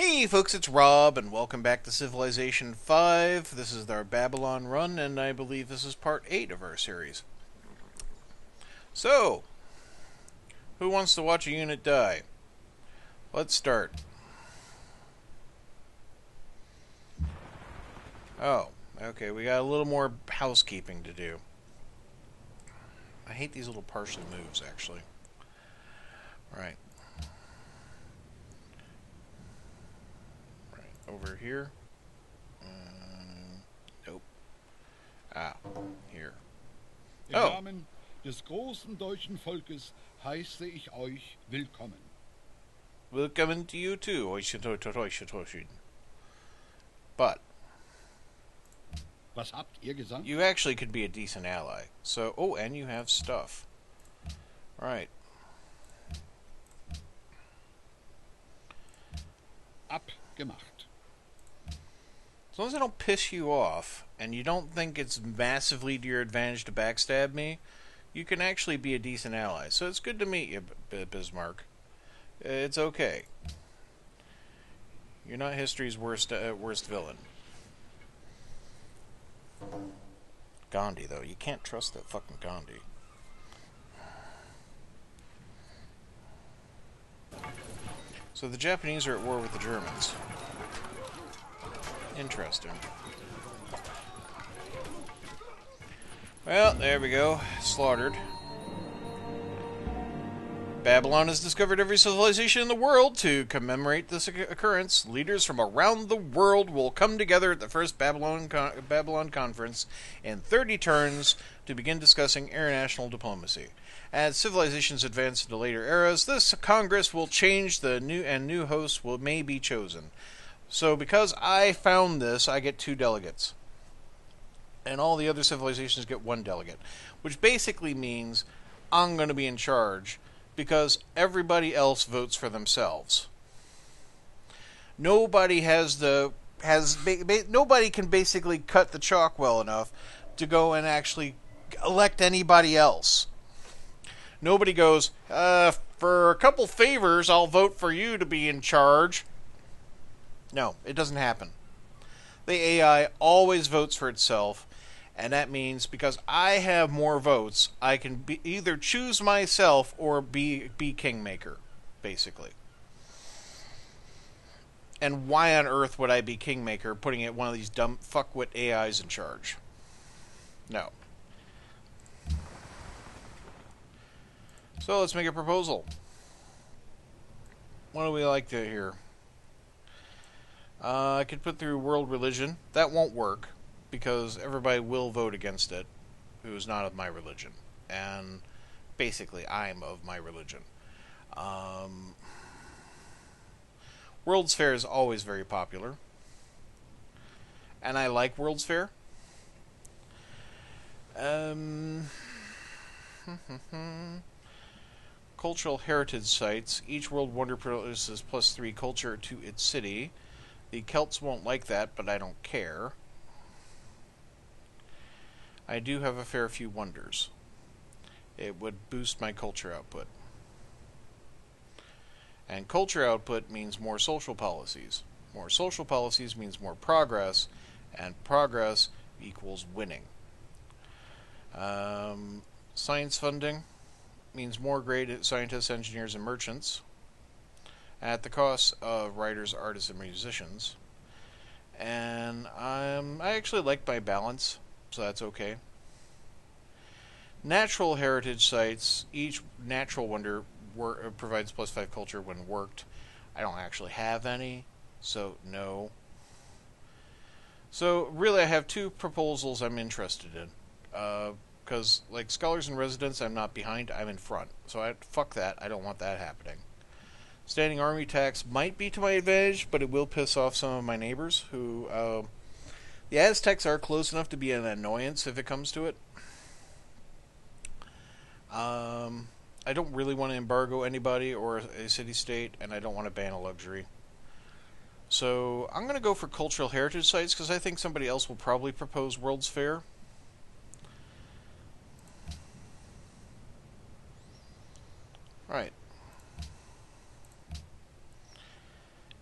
Hey folks, it's Rob, and welcome back to Civilization 5. This is our Babylon run, and I believe this is part 8 of our series. So, who wants to watch a unit die? Let's start. Oh, okay, we got a little more housekeeping to do. I hate these little partial moves, actually. Right. Over here. Nope. Here. Im Namen des großen deutschen Volkes heiße ich euch willkommen. Welcome to you too. But Was habt ihr gesagt? you actually could be a decent ally. So, oh, and you have stuff. Right. Abgemacht. As long as I don't piss you off, and you don't think it's massively to your advantage to backstab me, you can actually be a decent ally. So it's good to meet you, Bismarck. It's okay. You're not history's worst villain. Gandhi, though. You can't trust that fucking Gandhi. So the Japanese are at war with the Germans. Interesting. Well, there we go. Slaughtered. Babylon has discovered every civilization in the world. To commemorate this occurrence, leaders from around the world will come together at the first Babylon Conference in 30 turns to begin discussing international diplomacy. As civilizations advance into later eras, this Congress will change. The new hosts may be chosen. So because I found this, I get 2 delegates. And all the other civilizations get 1 delegate. Which basically means I'm going to be in charge, because everybody else votes for themselves. Nobody nobody can basically cut the chalk well enough to go and actually elect anybody else. Nobody goes, for a couple favors, I'll vote for you to be in charge. No, it doesn't happen. The AI always votes for itself, and that means because I have more votes, I can either choose myself or be kingmaker, basically. And why on earth would I be kingmaker, putting it one of these dumb fuckwit AIs in charge? No. So let's make a proposal. What do we like to hear? I could put through world religion. That won't work, because everybody will vote against it who is not of my religion. And basically, I'm of my religion. World's Fair is always very popular. And I like World's Fair. Cultural heritage sites. Each world wonder produces +3 culture to its city. The Celts won't like that, but I don't care. I do have a fair few wonders. It would boost my culture output. And culture output means more social policies. More social policies means more progress, and progress equals winning. Science funding means more great scientists, engineers, and merchants, at the cost of writers, artists, and musicians. And I actually like my balance, so that's okay. Natural heritage sites. Each natural wonder provides +5 culture when worked. I don't actually have any, so no. So really I have 2 proposals I'm interested in. Because like scholars and residents, I'm not behind, I'm in front. So fuck that, I don't want that happening. Standing army tax might be to my advantage, but it will piss off some of my neighbors who... the Aztecs are close enough to be an annoyance if it comes to it. I don't really want to embargo anybody or a city-state, and I don't want to ban a luxury. So I'm going to go for cultural heritage sites, because I think somebody else will probably propose World's Fair. Right.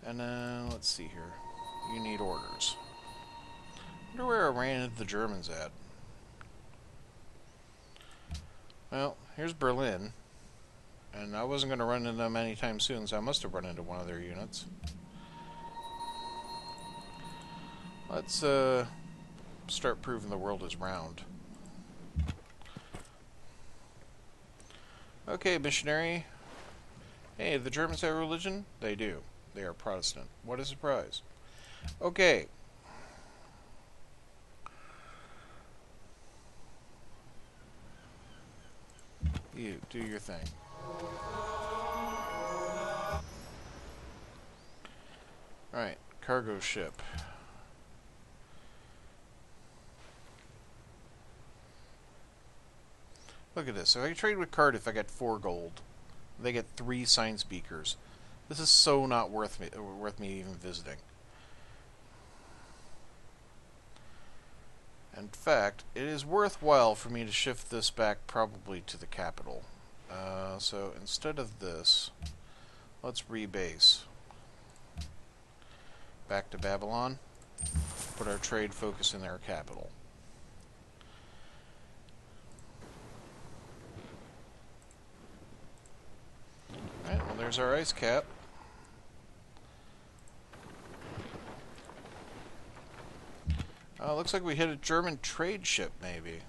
And then, let's see here. You need orders. I wonder where I ran into the Germans at. Well, here's Berlin. And I wasn't going to run into them anytime soon, so I must have run into one of their units. Let's start proving the world is round. Okay, missionary. Hey, the Germans have a religion? They do. They are Protestant. What a surprise. Okay. You, do your thing. Alright, cargo ship. Look at this. If I trade with Cardiff, I get 4 gold. They get 3 sign speakers. This is so not worth me even visiting. In fact, it is worthwhile for me to shift this back probably to the capital. So instead of this, let's rebase. Back to Babylon. Put our trade focus in their capital. Alright, well there's our ice cap. Looks like we hit a German trade ship, maybe.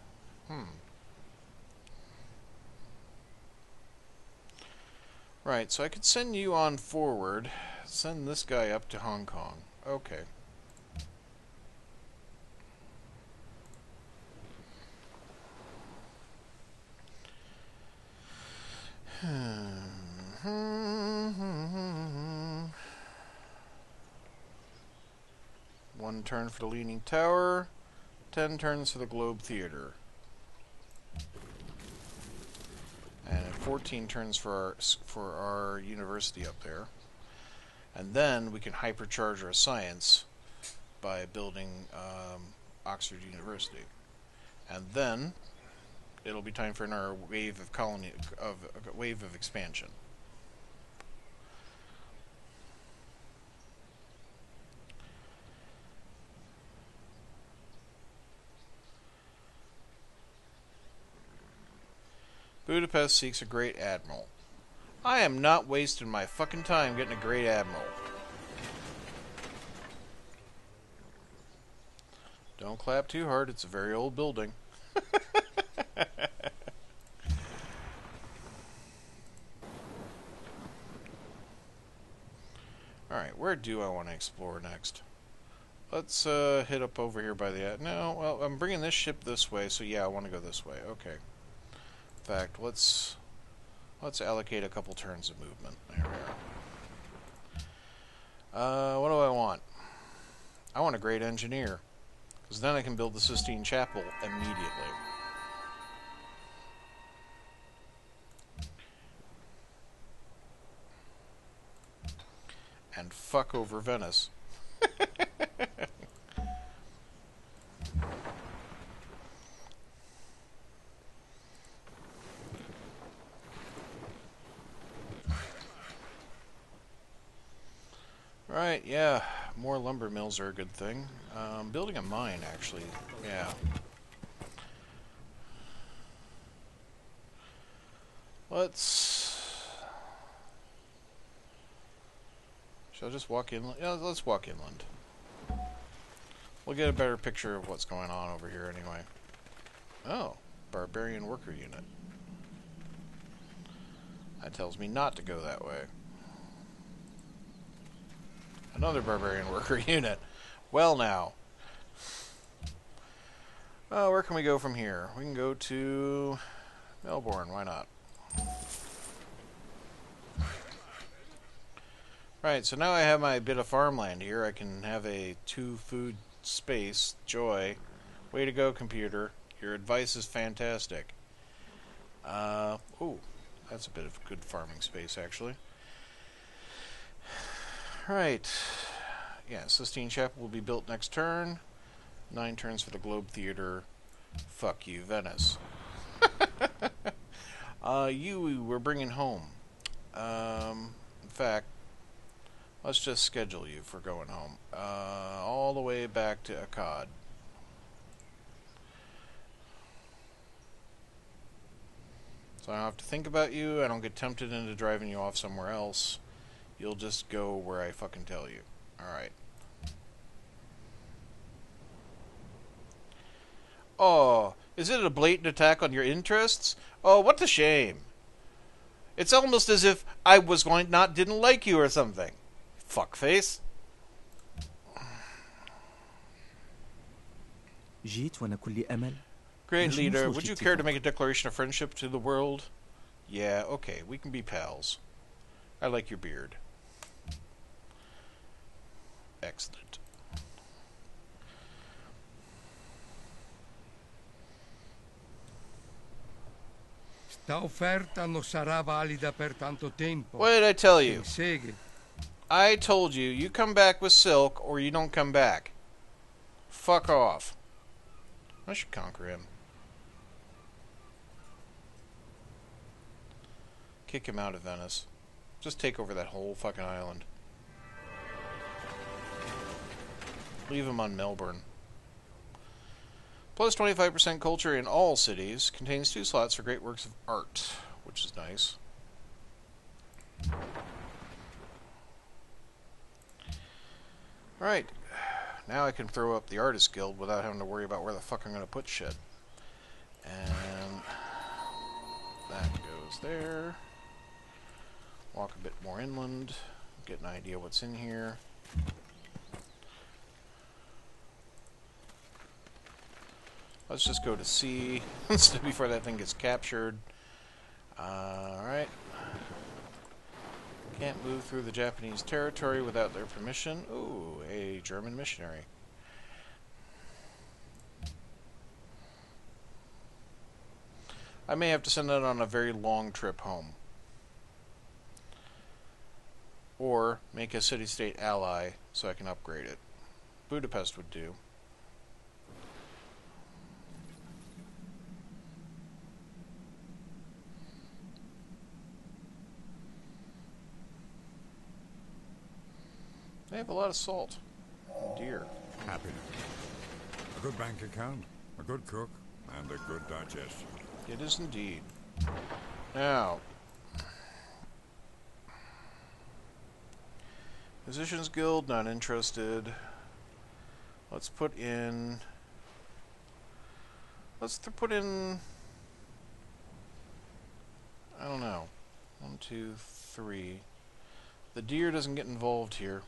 Right, so I could send you on forward. Send this guy up to Hong Kong. Okay. One turn for the Leaning Tower, 10 turns for the Globe Theater, and 14 turns for our university up there. And then we can hypercharge our science by building Oxford University. And then it'll be time for another wave of expansion. Budapest seeks a great admiral. I am not wasting my fucking time getting a great admiral. Don't clap too hard, it's a very old building. Alright, where do I want to explore next? Let's hit up over here by the... No, well, I'm bringing this ship this way, so yeah, I want to go this way. Okay. In fact, let's allocate a couple turns of movement. There we are. What do I want? I want a great engineer, because then I can build the Sistine Chapel immediately. And fuck over Venice. Right, yeah, more lumber mills are a good thing. Building a mine, actually, yeah. Should I just walk inland? Yeah, let's walk inland. We'll get a better picture of what's going on over here anyway. Oh, barbarian worker unit. That tells me not to go that way. Another barbarian worker unit. Well now. Where can we go from here? We can go to Melbourne, why not? Right, so now I have my bit of farmland here. I can have a 2-food space. Joy. Way to go, computer. Your advice is fantastic. Ooh, that's a bit of good farming space, actually. Right. Yeah, Sistine Chapel will be built next turn. 9 turns for the Globe Theater. Fuck you, Venice. You we're bringing home. In fact, Let's just schedule you for going home. All the way back to Akkad. So I don't have to think about you. I don't get tempted into driving you off somewhere else. You'll just go where I fucking tell you. Alright. Oh, is it a blatant attack on your interests? Oh, what a shame. It's almost as if I was didn't like you or something. Fuckface. Great leader, would you care to make a declaration of friendship to the world? Yeah, okay, we can be pals. I like your beard. Excellent. Sta offerta non sarà valida per tanto tempo. What did I tell you? Segui. I told you, you come back with Silk or you don't come back. Fuck off. I should conquer him. Kick him out of Venice. Just take over that whole fucking island. Leave him on Melbourne. Plus 25% culture in all cities. Contains 2 slots for great works of art, which is nice. Alright. Now I can throw up the Artist Guild without having to worry about where the fuck I'm going to put shit. And that goes there. Walk a bit more inland. Get an idea what's in here. Let's just go to sea before that thing gets captured. Alright. Can't move through the Japanese territory without their permission. Ooh, a German missionary. I may have to send it on a very long trip home. Or make a city-state ally so I can upgrade it. Budapest would do. They have a lot of salt. And deer. Happiness. A good bank account, a good cook, and a good digestion. It is indeed. Now, Musicians Guild, not interested. Let's put in... put in... I don't know. 1, 2, 3. The deer doesn't get involved here.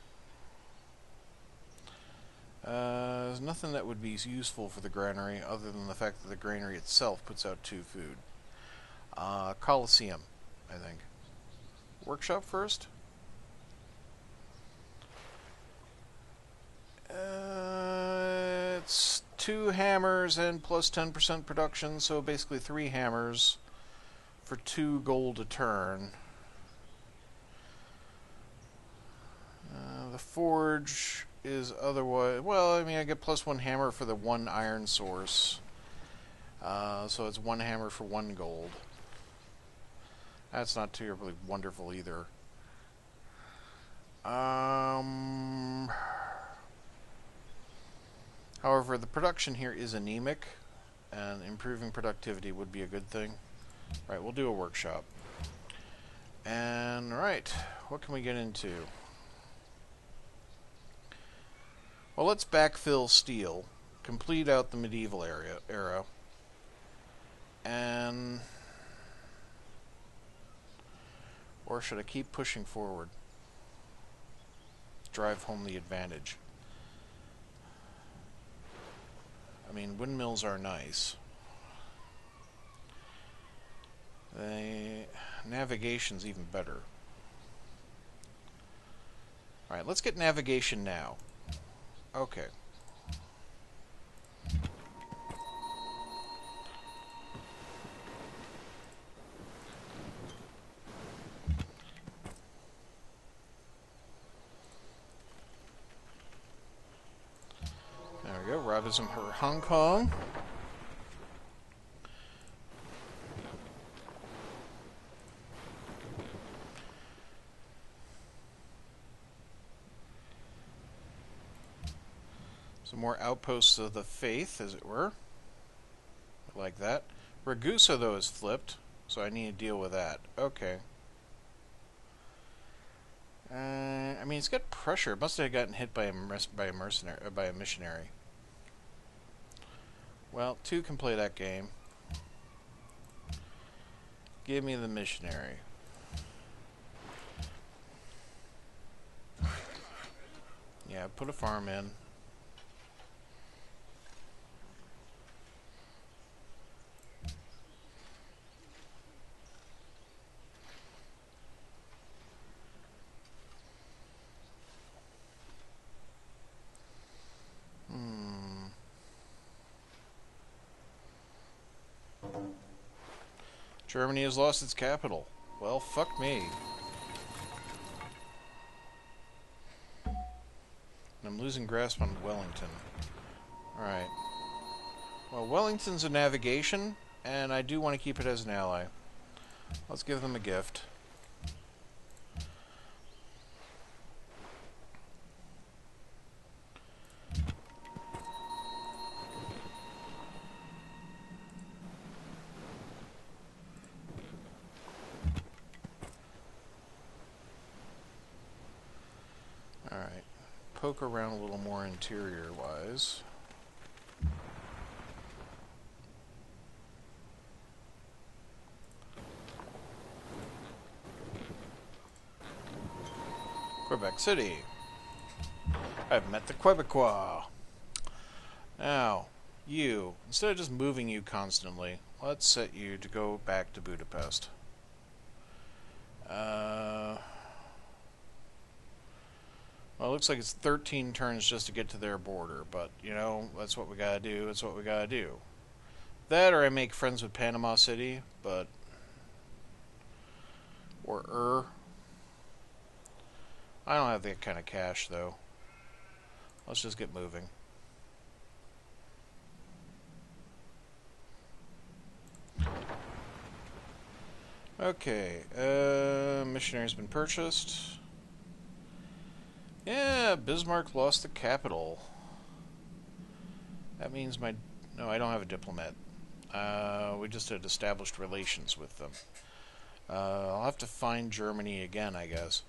There's nothing that would be useful for the granary other than the fact that the granary itself puts out 2 food. Coliseum, I think. Workshop first? It's 2 hammers and plus 10% production, so basically 3 hammers for 2 gold a turn. The forge is otherwise... Well, I mean, I get plus 1 hammer for the 1 iron source. So it's 1 hammer for 1 gold. That's not terribly wonderful either. However, the production here is anemic, and improving productivity would be a good thing. Right, we'll do a workshop. And, right, what can we get into? Well, let's backfill steel, complete out the medieval era, and... Or should I keep pushing forward? Drive home the advantage. I mean, windmills are nice. Navigation's even better. Alright, let's get navigation now. Okay. There we go, Ravism for Hong Kong. Some more outposts of the faith, as it were. Like that. Ragusa, though, is flipped, so I need to deal with that. Okay. I mean, it's got pressure. It must have gotten hit by a mercenary, by a missionary. Well, 2 can play that game. Give me the missionary. Yeah, put a farm in. Germany has lost its capital. Well, fuck me. And I'm losing grasp on Wellington. Alright. Well, Wellington's a navigation, and I do want to keep it as an ally. Let's give them a gift. Alright. Poke around a little more interior-wise. Quebec City. I've met the Quebecois. Now, you, instead of just moving you constantly, let's set you to go back to Budapest. Well, it looks like it's 13 turns just to get to their border, but, you know, that's what we gotta do, that's what we gotta do. That, or I make friends with Panama City, but... Or I don't have that kind of cash, though. Let's just get moving. Okay, missionary's been purchased. Yeah, Bismarck lost the capital. That means my... No, I don't have a diplomat. We just had established relations with them. I'll have to find Germany again, I guess.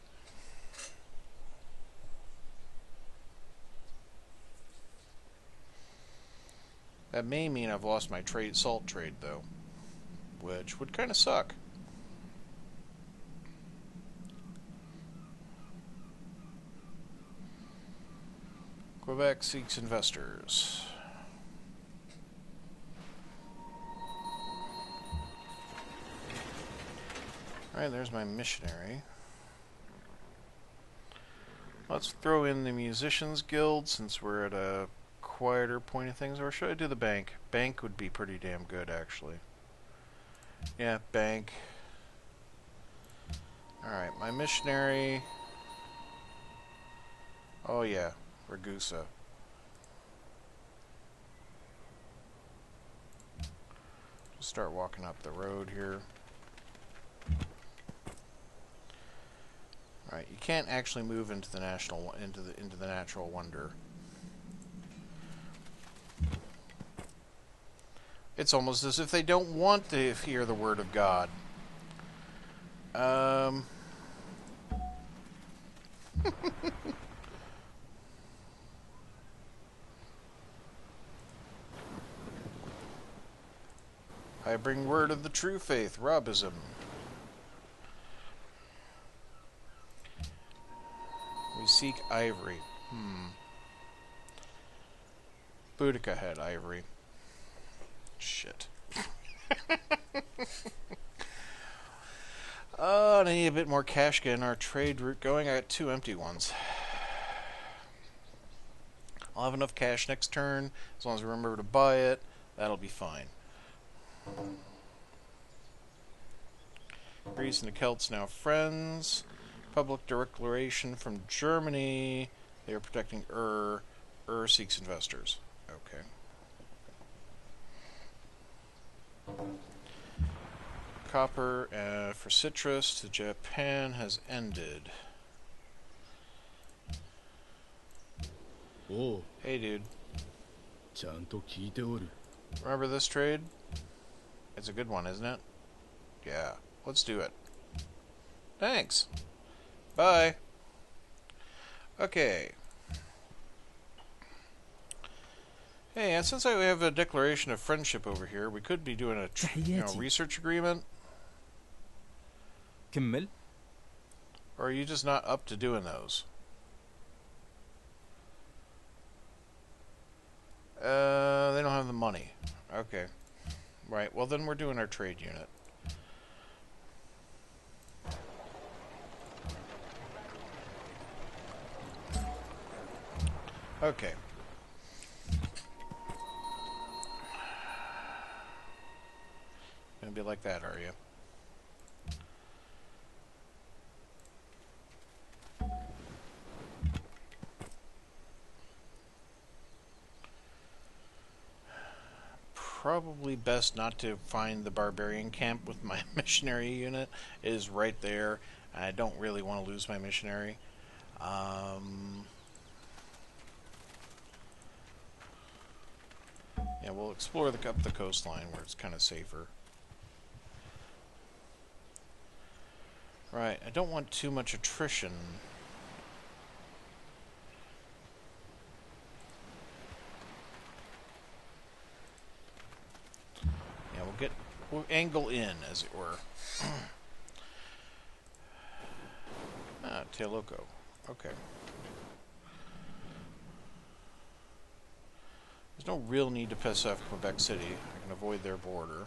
That may mean I've lost my salt trade, though. Which would kind of suck. Quebec seeks investors. Alright, there's my missionary. Let's throw in the Musicians Guild since we're at a quieter point of things. Or should I do the bank? Bank would be pretty damn good, actually. Yeah, bank. Alright, my missionary. Oh, yeah. Ragusa. Just start walking up the road here. Alright, you can't actually move into the natural wonder. It's almost as if they don't want to hear the word of God. I bring word of the true faith, Robism. We seek ivory. Boudica had ivory. Shit. I need a bit more cash getting our trade route going. I got 2 empty ones. I'll have enough cash next turn. As long as I remember to buy it, that'll be fine. Greece and the Celts now friends. Public declaration from Germany. They are protecting Ur. Ur seeks investors. Okay. Copper for citrus to Japan has ended. Oh. Hey, dude. ちゃんと聞いておる。 Remember this trade? It's a good one, isn't it? Yeah. Let's do it. Thanks. Bye. Okay. Hey, and since I have a declaration of friendship over here, we could be doing a research agreement. كمل. Or are you just not up to doing those? They don't have the money. Okay. Right, well then we're doing our trade unit. Okay. Gonna be like that, are you? Probably best not to find the barbarian camp with my missionary unit. It is right there. I don't really want to lose my missionary. Yeah, we'll explore up the coastline where it's kind of safer. Right, I don't want too much attrition. Yeah, we'll angle in, as it were. Ah, Teloco. Okay. There's no real need to piss off Quebec City. I can avoid their border.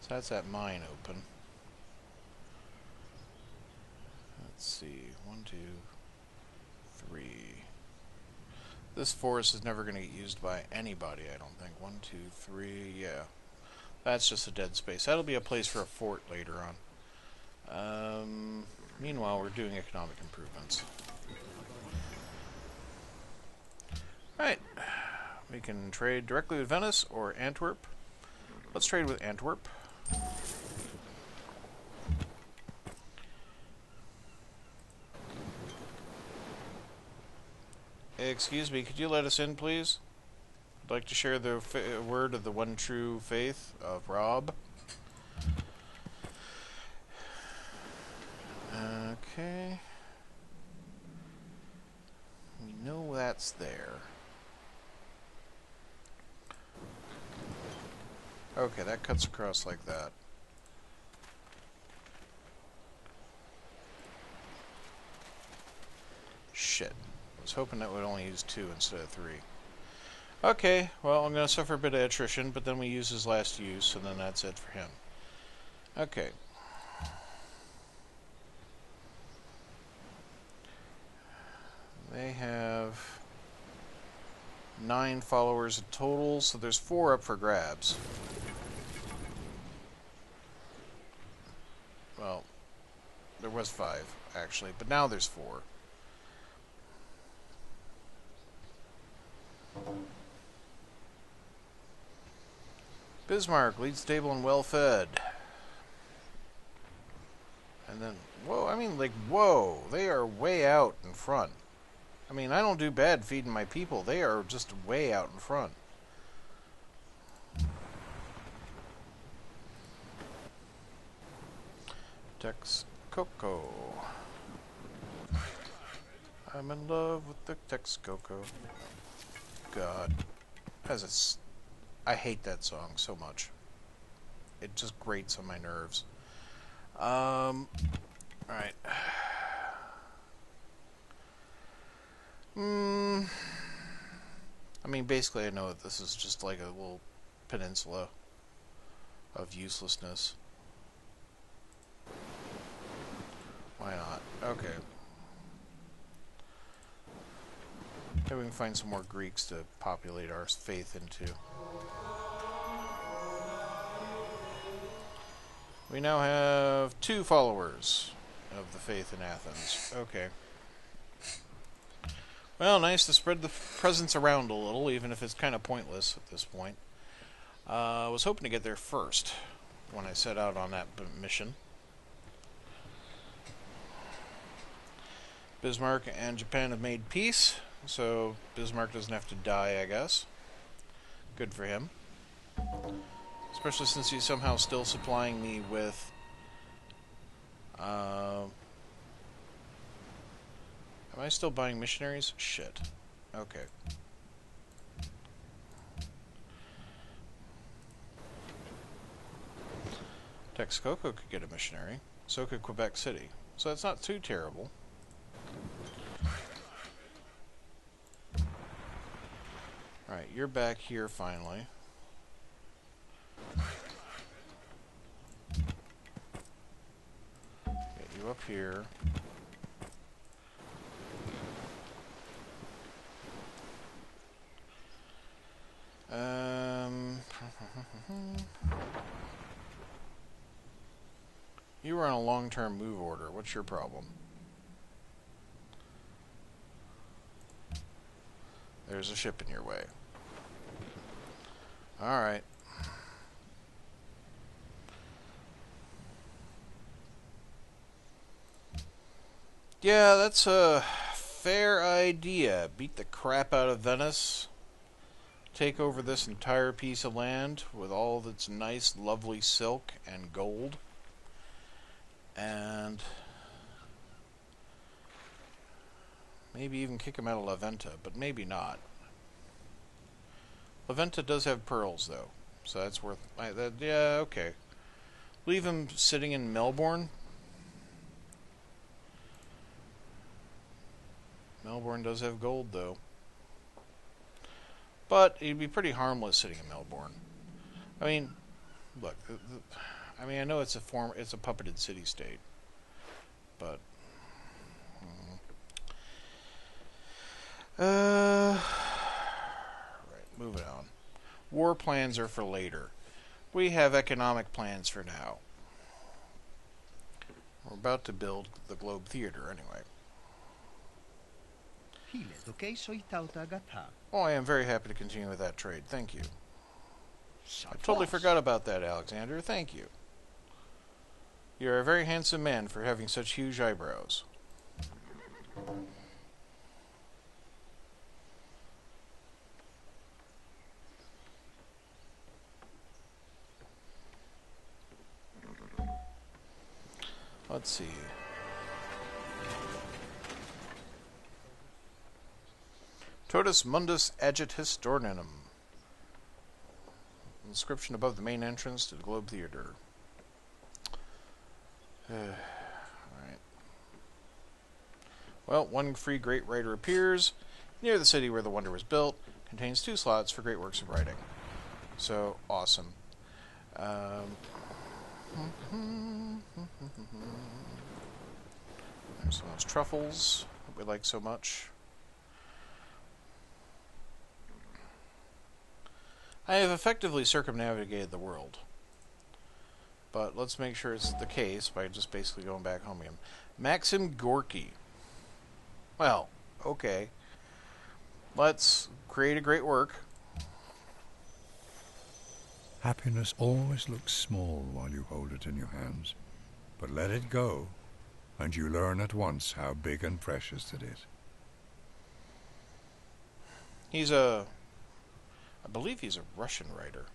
That's that mine open. Let's see. 1, 2, 3. This forest is never going to get used by anybody, I don't think. 1, 2, 3. Yeah. That's just a dead space. That'll be a place for a fort later on. Meanwhile, we're doing economic improvements. Alright. We can trade directly with Venice or Antwerp. Let's trade with Antwerp. Excuse me, could you let us in, please? I'd like to share the word of the one true faith of Rob. Okay. We know that's there. Okay, that cuts across like that. Shit. I was hoping that would only use 2 instead of 3. Okay, well, I'm going to suffer a bit of attrition, but then we use his last use, and then that's it for him. Okay. They have 9 followers in total, so there's 4 up for grabs. Well, there was 5, actually, but now there's 4. Bismarck leads stable and well fed. And then, whoa, I mean, like, whoa, they are way out in front. I mean, I don't do bad feeding my people. They are just way out in front. Texcoco. I'm in love with the Texcoco. God. I hate that song so much. It just grates on my nerves. Alright. I mean, basically I know that this is just like a little peninsula of uselessness. Why not? Okay. Maybe we can find some more Greeks to populate our faith into. We now have 2 followers of the faith in Athens. Okay. Well, nice to spread the presence around a little, even if it's kind of pointless at this point. I was hoping to get there first when I set out on that mission. Bismarck and Japan have made peace, so Bismarck doesn't have to die, I guess. Good for him. Especially since he's somehow still supplying me with am I still buying missionaries? Shit. Okay. Texcoco could get a missionary. So could Quebec City. So that's not too terrible. Alright, you're back here finally. Get you up here. You were on a long-term move order. What's your problem? There's a ship in your way. Alright. Yeah, that's a fair idea. Beat the crap out of Venice. Take over this entire piece of land with all of its nice, lovely silk and gold. And maybe even kick him out of La Venta, but maybe not. La Venta does have pearls, though, so that's worth... yeah, okay. Leave him sitting in Melbourne. Melbourne does have gold, though. But he'd be pretty harmless sitting in Melbourne. I mean, look... I mean, I know it's a puppeted city-state, but right, moving on. War plans are for later. We have economic plans for now. We're about to build the Globe Theater anyway. Oh, I am very happy to continue with that trade. Thank you. I totally forgot about that, Alexander. Thank you. You're a very handsome man for having such huge eyebrows. Let's see. Totus Mundus Agitus Dornanum. Inscription above the main entrance to the Globe Theater. Alright. Well, one free great writer appears near the city where the wonder was built. Contains 2 slots for great works of writing. So, awesome. There's some of those truffles that we like so much. I have effectively circumnavigated the world. But let's make sure it's the case by just basically going back home again. Maxim Gorky. Well, okay. Let's create a great work. Happiness always looks small while you hold it in your hands. But let it go, and you learn at once how big and precious it is. I believe he's a Russian writer.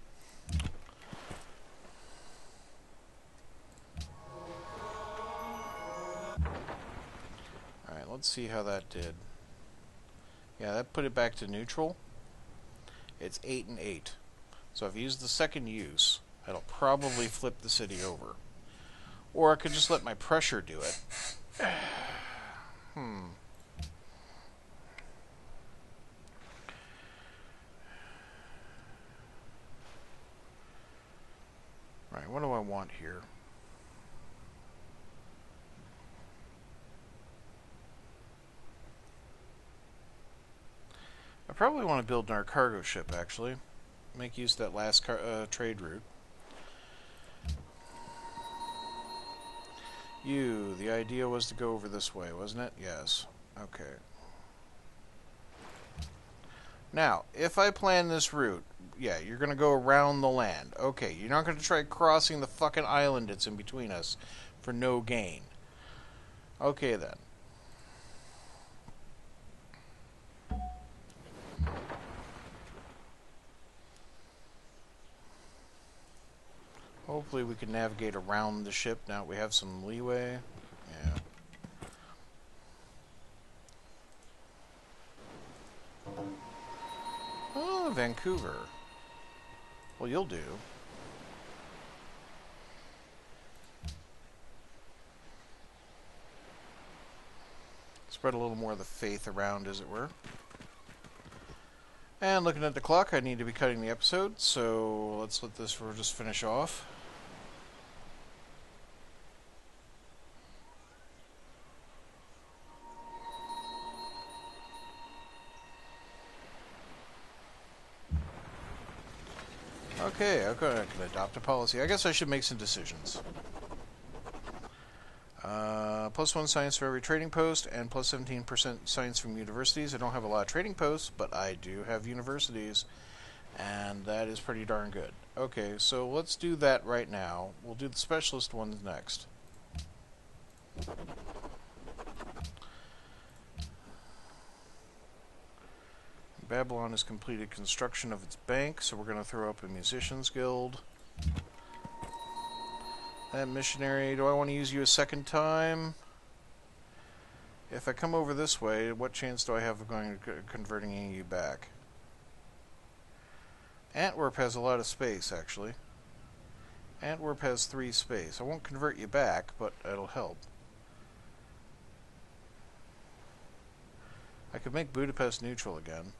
Alright, let's see how that did. Yeah, that put it back to neutral. It's 8 and 8. So if I use the second use, that'll probably flip the city over. Or I could just let my pressure do it. Right, what do I want here? probably want to build our cargo ship, actually. Make use of that last trade route. The idea was to go over this way, wasn't it? Yes. Okay. Now, if I plan this route, yeah, you're going to go around the land. Okay, you're not going to try crossing the fucking island that's in between us for no gain. Okay, then. Hopefully we can navigate around the ship now that we have some leeway. Yeah. Oh, Vancouver. Well, you'll do. Spread a little more of the faith around, as it were. And looking at the clock, I need to be cutting the episode, so let's let this just finish off. Okay, I can adopt a policy. I guess I should make some decisions. +1 science for every trading post, and plus 17% science from universities. I don't have a lot of trading posts, but I do have universities, and that is pretty darn good. Okay, so let's do that right now. We'll do the specialist ones next. Babylon has completed construction of its bank, so we're going to throw up a musicians guild. That missionary, do I want to use you a second time? If I come over this way, what chance do I have of converting you back? Antwerp has a lot of space, actually. Antwerp has 3 space. I won't convert you back, but it'll help. I could make Budapest neutral again.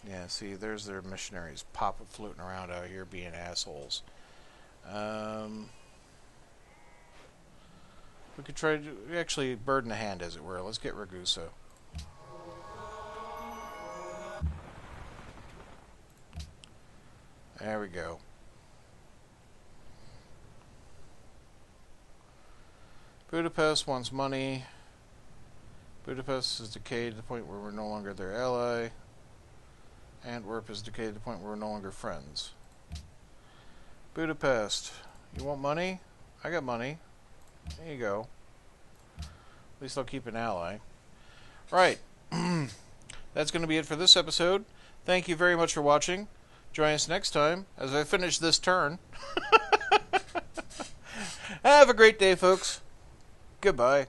Yeah, see, there's their missionaries floating around out here being assholes. We could try to actually bird in the hand, as it were. Let's get Ragusa. There we go. Budapest wants money. Budapest is decayed to the point where we're no longer their ally. Antwerp is decayed to the point where we're no longer friends. Budapest, you want money? I got money. There you go. At least I'll keep an ally. Right. That's going to be it for this episode. Thank you very much for watching. Join us next time as I finish this turn. Have a great day, folks. Goodbye.